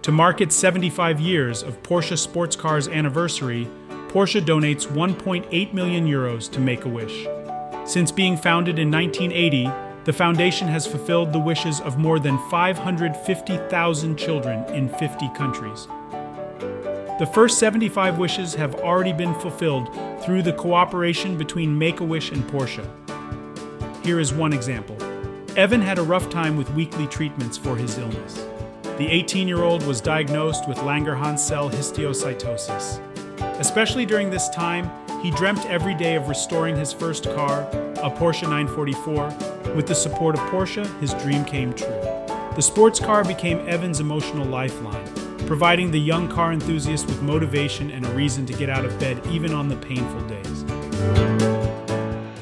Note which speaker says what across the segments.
Speaker 1: To mark its 75 years of Porsche sports cars anniversary, Porsche donates 1.8 million euros to Make-A-Wish. Since being founded in 1980, the foundation has fulfilled the wishes of more than 550,000 children in 50 countries. The first 75 wishes have already been fulfilled through the cooperation between Make-A-Wish and Porsche. Here is one example. Evan had a rough time with weekly treatments for his illness. The 18-year-old was diagnosed with Langerhans cell histiocytosis. Especially during this time, he dreamt every day of restoring his first car, a Porsche 944. With the support of Porsche, his dream came true. The sports car became Evan's emotional lifeline, providing the young car enthusiast with motivation and a reason to get out of bed even on the painful days.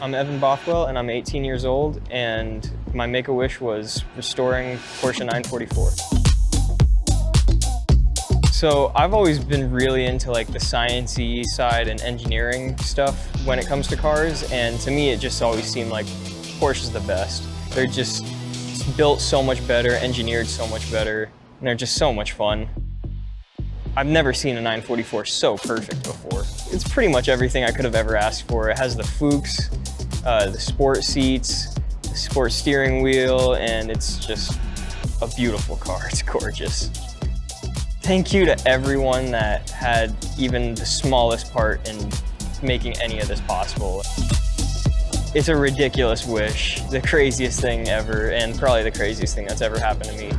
Speaker 2: I'm Evan Bothwell and I'm 18 years old, and my Make-A-Wish was restoring Porsche 944. So I've always been really into like the science-y side and engineering stuff when it comes to cars, and to me it just always seemed like Porsche's the best. They're just built so much better, engineered so much better, and they're just so much fun. I've never seen a 944 so perfect before. It's pretty much everything I could have ever asked for. It has the Fuchs, the sport seats, the sport steering wheel, and it's just a beautiful car. It's gorgeous. Thank you to everyone that had even the smallest part in making any of this possible. It's a ridiculous wish, the craziest thing ever, and probably the craziest thing that's ever happened to me.